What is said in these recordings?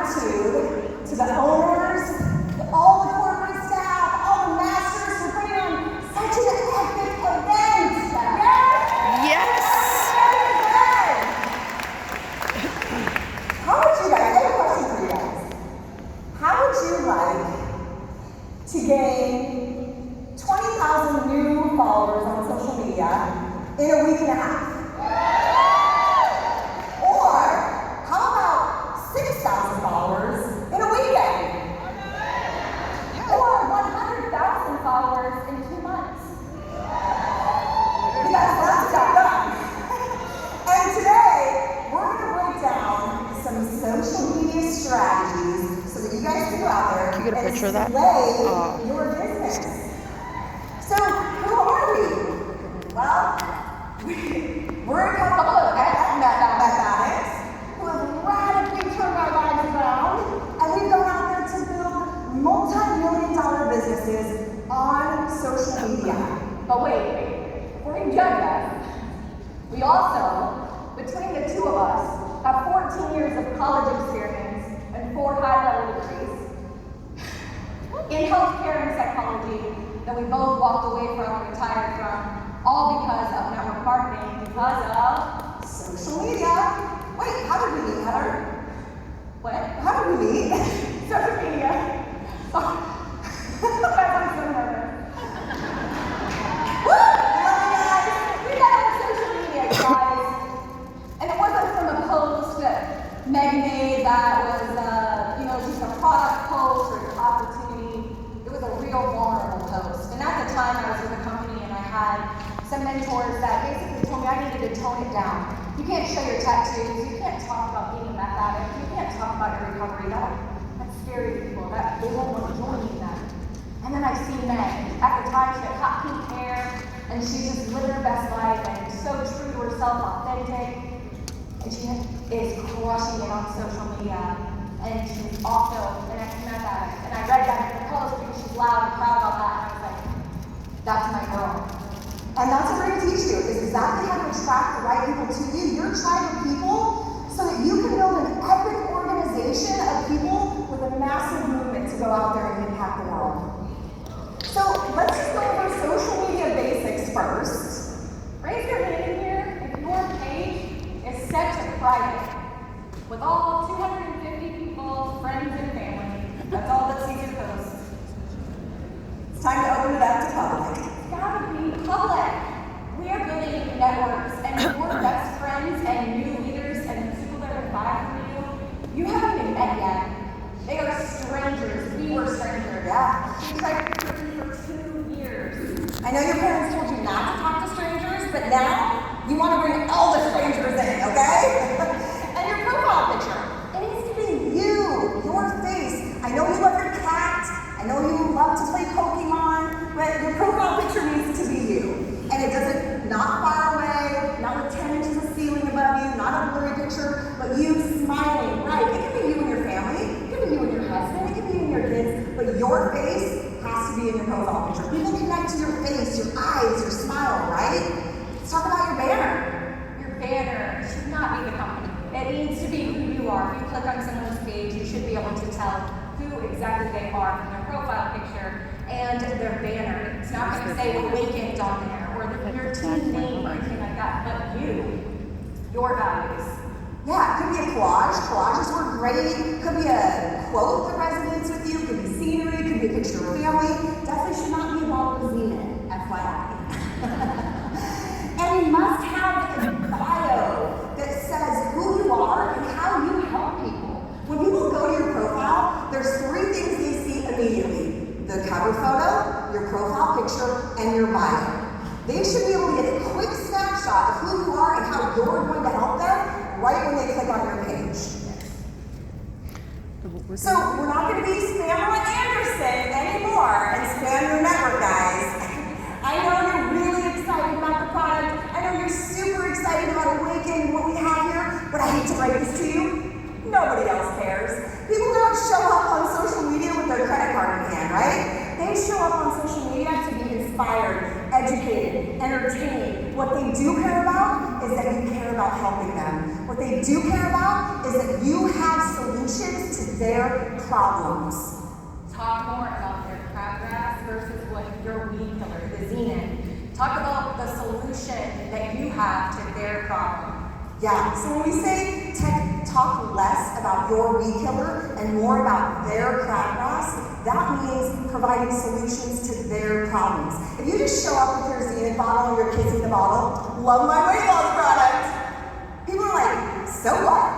gratitude to the owners, all the corporate staff, all the masters for putting on such an epic event. Yes. How would you guys, I have a question for you guys. How would you like to gain 20,000 new followers on social media in a week and a half? Or how about 6,000 followers in a weekend? Or 100,000 followers in 2 months? You guys have to done. And today, we're going to break down some social media strategies so that you guys can go out there Can you get a picture of that? display your business. So, who are we? Well, we're a couple of mathematics who have radically turned our lives around, and we've gone out there to build multi-million-dollar businesses on social media. But wait, before you judge us, we also, between the two of us, have 14 years of college experience and 4 high-level degrees in healthcare and psychology that we both walked away from and retired from, all because of network marketing, because of social media. Wait, how did we meet, Heather? What? How did we meet? Social media. I'm so nervous. Woo! Love you guys. We met on social media, guys. And it wasn't from a post that Meg made that was, just a product post or an opportunity. It was a real vulnerable post. And at the time, I was with a company and I had some mentors that basically told me I needed to tone it down. You can't show your tattoos. You can't talk about being a meth addict. You can't talk about your recovery. That's scary to people. They won't want to join you in that. And then I see Meg. At the time, she had hot pink hair, and she just lived her best life and so true to herself, authentic. And she is crushing it on social media. And she's also an ex-meth addict. And I read that in the post because she's loud and proud about that. And I was like, that's my girl. And that's what we're going to teach you, is exactly how to attract the right people to you, your tribe of people, so that you can build an epic organization of people with a massive movement to go out there and impact the world. So let's just go over social media basics first. Raise your hand in here if your page is set to private, with all 250 people, friends and family. That's all that sees your post. It's time to open it up to public. It's gotta be public. We are building networks, and your best friends and new leaders and the people that are buying from you haven't even met yet. They are strangers. We were strangers. Yeah. We tried to recruit you for 2 years. I know your parents told you not to talk to strangers, but now you want to bring all the strangers in, okay? And your profile picture. It needs to be you, your face. I know you love your cat. I know you love to play Pokemon, but your profile picture needs to be you. And it doesn't, not far away, not with 10 inches of ceiling above you, not a blurry picture, but you smiling, right? It can be you and your family, it can be you and your husband, it can be you and your kids, but your face has to be in your profile picture. People connect to your face, your eyes, your smile, right? Let's talk about your banner. Your banner should not be the company. It needs to be who you are. If you click on someone's page, you should be able to tell who exactly they are from their profile picture and their banner. It's not going to say Awakened on there or your team name or anything like that, but you, your values. Yeah, it could be a collage. Collages work great. It could be a quote that resonates with you. It could be scenery. It could be a picture of family. Definitely should not be about the zenith, FYI. And you must have a bio that says who you are and how you help people. When people go to your profile, there's 3 things they see immediately. The cover photo, your profile picture, and your bio. They should be able to get a quick snapshot of who you are and how you're going to help them right when they click on your page. So we're not going to be Spamela Anderson anymore and spam your network, guys. I know you're really excited about the product. I know you're super excited about Awaken and what we have here, but I hate to break this to you. Nobody else cares. People don't show up on social media with their credit card in hand, right? They show up on social media to be inspired, educated, entertained. What they do care about is that you care about helping them. What they do care about is that you have solutions to their problems. Talk more about their crabgrass versus what your weed killer, the zenith. Talk about the solution that you have to their problem. Yeah, so when we say talk less about your weed killer and more about their crabgrass, that means providing solutions to their problems. If you just show up with your zenith bottle or your kids in the bottle, love my weight loss product, people are like, so what?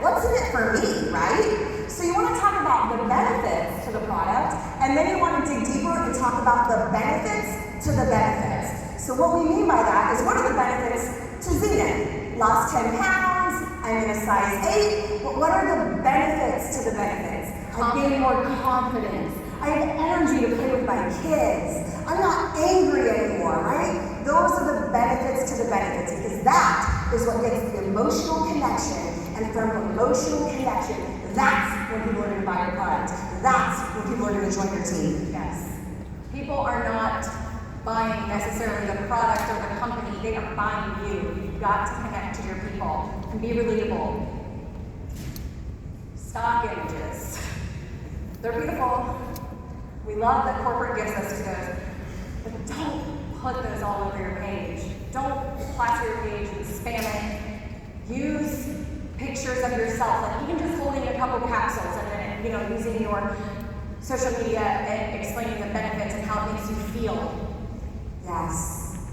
What's in it for me, right? So you want to talk about the benefits to the product, and then you want to dig deeper and talk about the benefits to the benefits. So what we mean by that is, what are the benefits to zenith? Lost 10 pounds, I'm in a size 8, but what are the benefits to the benefits? I gain more confidence. I have energy to play with my kids. I'm not angry anymore, right? Those are the benefits to the benefits, because that is what gets the emotional connection. And from emotional connection, that's when people are going to buy your product. That's when people are going to join your team. Yes. People are not buying necessarily the product or the company, they are buying you. You've got to connect to your people and be relatable. Stock images. They're beautiful. We love that corporate gives us to those, but don't put those all over your page. Don't plaster your page and spam it. Use pictures of yourself, like even just holding a couple capsules and then, using your social media and explaining the benefits and how it makes you feel. Yes.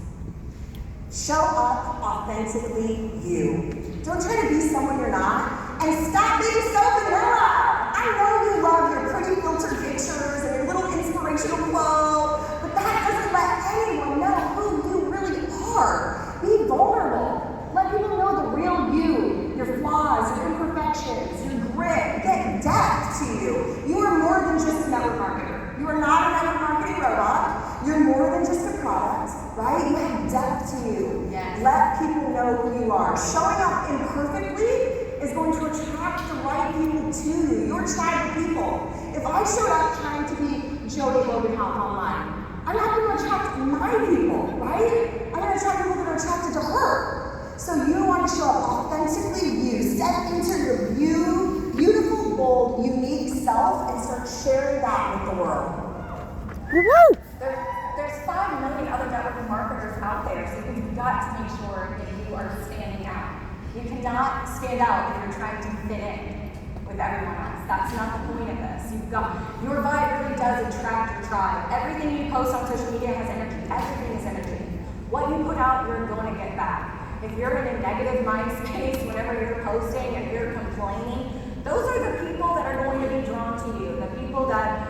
Show up authentically you. Don't try to be someone you're not, and stop being so vanilla. I know you love your pretty filtered pictures and your little inspirational quote, but that doesn't let anyone know who you really are. Be vulnerable. Let people know the real you, your flaws, your imperfections, your grit. Get depth to you. You are more than just a network marketer. You are not a network marketing robot. You're more than just a product, right? You have depth to you. Yes. Let people know who you are. Showing up imperfectly is going to attract the right people to you, your tribe of people. If I showed up trying to be Jody Loganhoff online, I'm not going to attract my people, right? I'm going to attract people that are attracted to her. So you want to show up authentically you. Step into your beautiful, bold, unique self and start sharing that with the world. Woo! There's 5 million other network marketers out there, so you've got to make sure that you are standing out. You cannot stand out if you're trying to fit in with everyone else. That's not the point of this. Your vibe really does attract your tribe. Everything you post on social media has energy. Everything is energy. What you put out, you're going to get back. If you're in a negative mind space whenever you're posting and you're complaining, those are the people that are going to be drawn to you. The people that,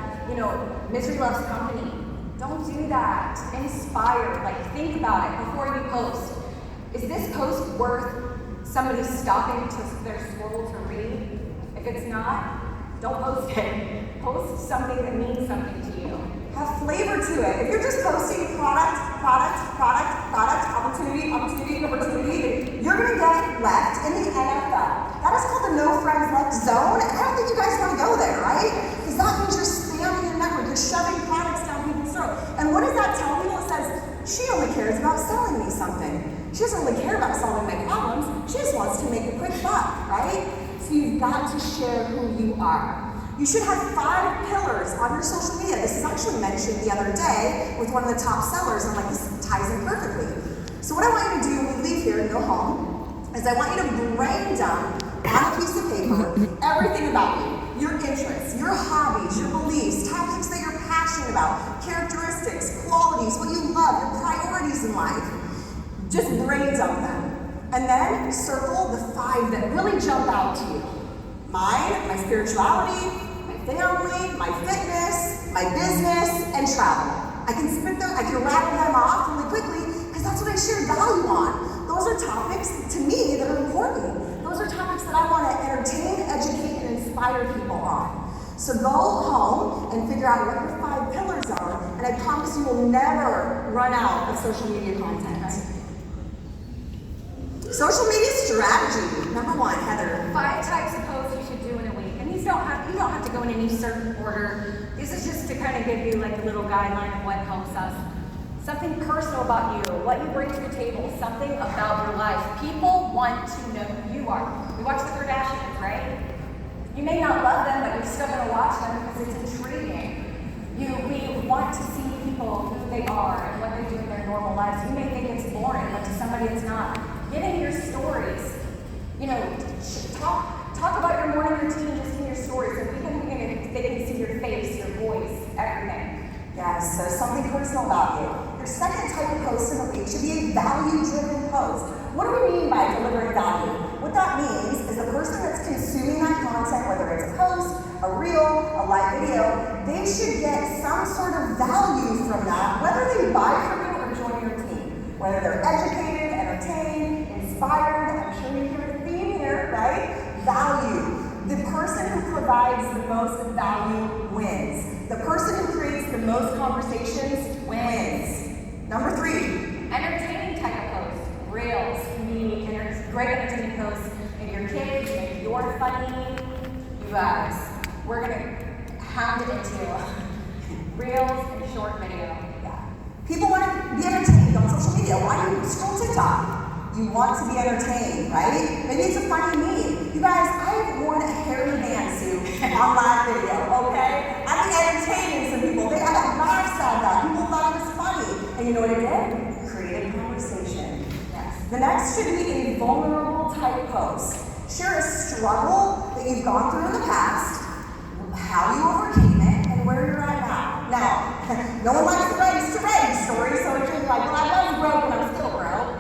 misery loves company. Don't do that. Inspire. Think about it before you post. Is this post worth somebody stopping to their scroll to read? If it's not, don't post it. Post something that means something to you. Have flavor to it. If you're just posting product, opportunity, you're going to get left in the NFL. That is called the no friends left zone. I don't think you guys want to go there, right? Because that means you're spamming your network. You're shoving products down people's throats. And what does that tell people? It says, she only cares about selling me something. She doesn't really care about solving my problems. She just wants to make a quick buck, right? So you've got to share who you are. You should have 5 pillars on your social media. This is actually mentioned the other day with one of the top sellers. I'm like, this ties in perfectly. So what I want you to do when we leave here and go home is I want you to brain dump on a piece of paper everything about you, your interests, your hobbies, your beliefs, topics that you're passionate about, characteristics, qualities, what you love, your priorities in life. Just brain dump them. And then circle the 5 that really jump out to you. Mine, my spirituality, my family, my fitness, my business, and travel. I can rattle them off really quickly because that's what I share value on. Those are topics to me that are important. Those are topics that I want to entertain, educate, and inspire people on. So go home and figure out what your 5 pillars are, and I promise you will never run out of social media content. Social media strategy. Number 1, Heather. 5 types of posts you should do in a week. And you don't have to go in any certain order. This is just to kind of give you a little guideline of what helps us. Something personal about you, what you bring to the table, something about your life. People People want to know who you are. We watch the Kardashians, right? You may not love them, but you're still going to watch them because it's intriguing. We want to see people who they are and what they do in their normal lives. You may think it's boring, but to somebody it's not. Get in your stories. Talk about your morning routine just in your stories, and they can see your face, your voice, everything. Yes, so something personal about you. Your second type of post in the week should be a value-driven post. What do we mean by delivering value? What that means is the person that's consuming that content, whether it's a post, a reel, a live video, they should get some sort of value from that, whether they buy from you or join your team. Whether they're educated, entertained, inspired, I'm sure you hear a theme here, right? Value. The person who provides the most value wins. The person who creates the most conversations wins. Number 3. Entertaining type of post. Reels can be great entertaining posts. Maybe your kids, maybe you're funny. You guys, we're going to hound it into reels and short video. Yeah. People want to be entertained on social media. Why do you scroll TikTok? You want to be entertained, right? Maybe it's a funny meme. You guys, I've worn a hairy band suit on live video, okay? I've been entertaining some people. I got laughs at that. People thought it was funny. And you know what it did? Created conversation. Yes. The next should be a vulnerable type post. Share a struggle that you've gone through in the past, how you overcame it, and where you're at now. Now, no one likes the rags to rags story, so it should be like, well, I was broke and I'm still broke.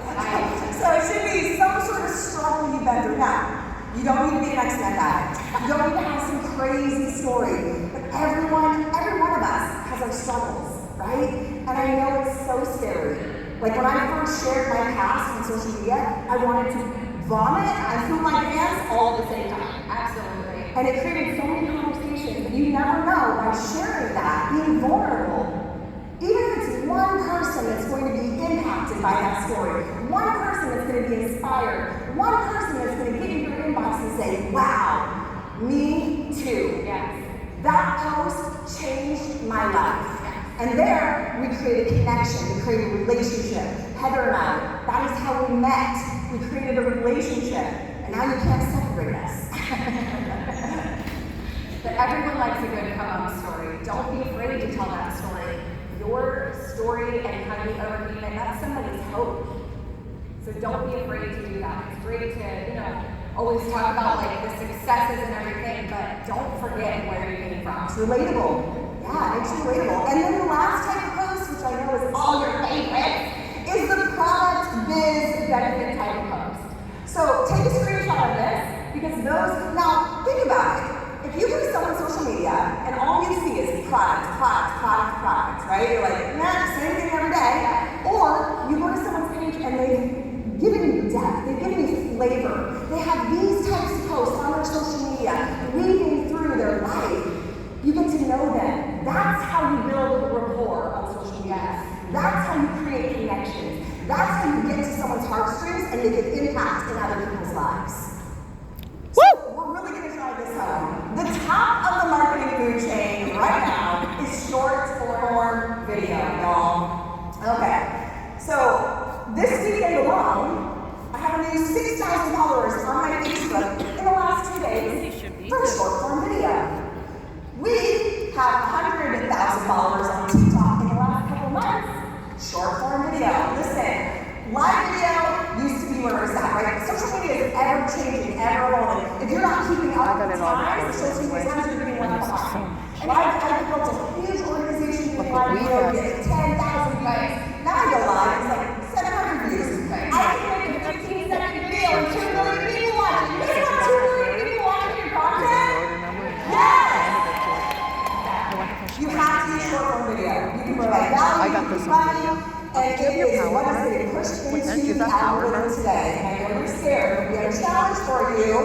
So it should be some sort of struggle you've been through. Now, you don't need to be an ex-meth addict. You don't need to have some crazy story. But every one of us has our struggles, right? And I know it's so scary. Like when I first shared my past on social media, I wanted to vomit and poop my pants all at the same time. Absolutely. And it created so many conversations, but you never know by sharing that, being vulnerable. Even if it's one person that's going to be impacted by that story, one person that's going to be inspired, one person that's going to get in your inbox and say, wow, me too. Yes. That post changed my life. And there, we created connection, we created a relationship. Heather and I, that is how we met. We created a relationship, and now you can't separate us. But everyone likes a good come-up story. Don't be afraid to tell that story. Your story and how you overcame it, that's somebody's hope. So don't be afraid to do that. It's great to, always talk about like the successes and everything, but don't forget where you came from. It's relatable. Yeah, it makes you relatable. And then the last type of post, which I know is all your favorite, is the product biz benefit type of post. So take a screenshot of this, because now think about it. If you go to someone's social media and all you see is products, right? You're like, nah, same thing every day. Or you go to someone's page and they've given you depth, they've given you flavor. They have these types of posts on their social media, weaving through their life. You get to know them. That's how you build rapport on social media. That's how you create connections. That's how you get to someone's heartstrings and make an impact in other people's lives. So we're really going to drive this home. The top of the marketing food chain right now is short form video, y'all. Okay, so this weekend alone, I have a new 6,000 followers on my Facebook in the last 2 days for a short form video. We have 100,000 followers on TikTok in the last couple months. Short form video. Listen, live video used to be where it's at, right? Social media is ever changing, ever evolving. If you're not keeping up with the times, the social media times, you're getting left behind. I've built a huge organization with live video, getting 10,000 views. Now I go live, it's like 700 views. I can make a 15-second video and 2 million people watching. You guys want 2 million people watching your content? Yes! You have to use short form video. You can provide value, I got this money, one. and it is what is getting pushed into the algorithm today. And I know you're scared. We have a challenge for you.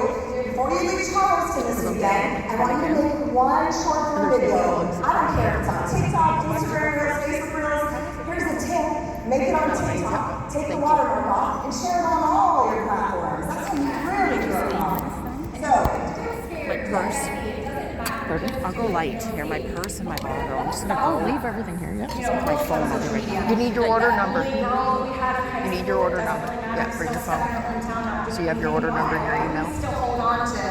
Before you leave Charleston this weekend, I want you to make one short form video. I don't care if it's on TikTok, Instagram Reels, Facebook Reels. Here's the tip. Make it on TikTok. Take the watermark off and share it on all your platforms. That's how you really grow it. So, My purse. Pardon? I'll go light. Here, my purse and my bottle. I'm just gonna go. I'll leave everything here. Yeah. My phone will be right here. You need your order number. You need your order number. Yeah, bring your phone. So you have your order number and your email? Still hold on to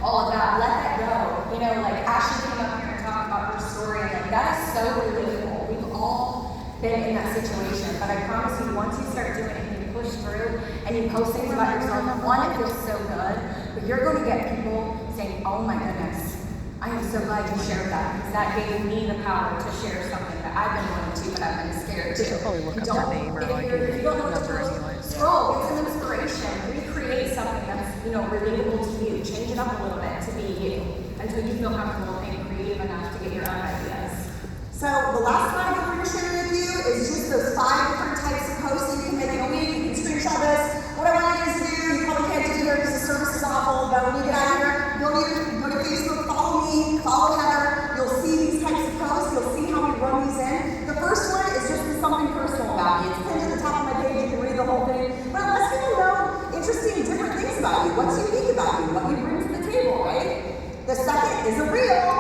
all of that. Let that go. You know, like Ashley came up here and talked about her story, and like that is so relatable. We've all been in that situation, but I promise you, once you start doing it and you push through and you post things about yourself, one, it feels so good, but you're going to get people saying, oh my goodness, I am so glad you shared that, because that gave me the power to share something that I've been wanting to, but I've been scared to. You should probably look up their name or like If you don't know what to number post, anyways. scroll, get some inspiration, recreate something that's, you know, relatable to you, change it up a little bit to be you, until you feel comfortable and creative enough to get your own ideas. So the last one I'm going to share with you is just those 5 different types of posts that you can make in a week. You can screenshot this. What I want you guys to do, you probably can't do here because the service is awful, but when you get out of here, go to Facebook, follow me, follow Heather. You'll see these types of posts. You'll see how we run these in. The first one is just something personal about me. It's pinned at the top of my page. You can read the whole thing. But it lets people know interesting, different things about you. What's unique about you? What you bring to the table, right? The second is a reel.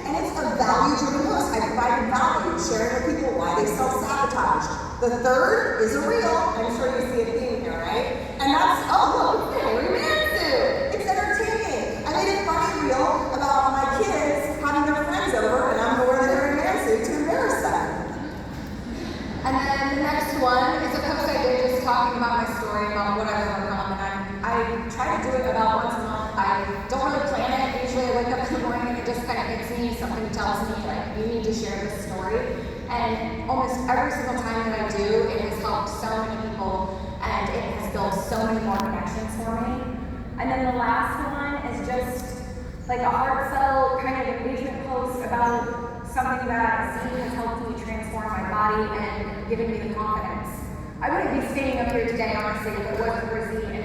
And it's a value-driven post. I provided value, sharing with people why they self-sabotage. The third is a reel. I'm sure you see a theme here, right? And that's, oh look, it's a hairy man suit. It's entertaining. I made a funny reel about my kids having their friends over, and I'm wearing a hairy man suit to embarrass them. And then the next one is a post I did just talking about my story, about what I've overcome, and I try to do it about once a month. I don't really plan it. Usually I wake up in the morning and it just kind of hits me. Something tells me, like, you need to share this story. And almost every single time that I do, it has helped so many people, and it has built so many more connections for me. And then the last one is just like a heartfelt kind of engagement post about something that Z has helped me transform my body and given me the confidence. I wouldn't be standing up here today, honestly, if it wasn't for Z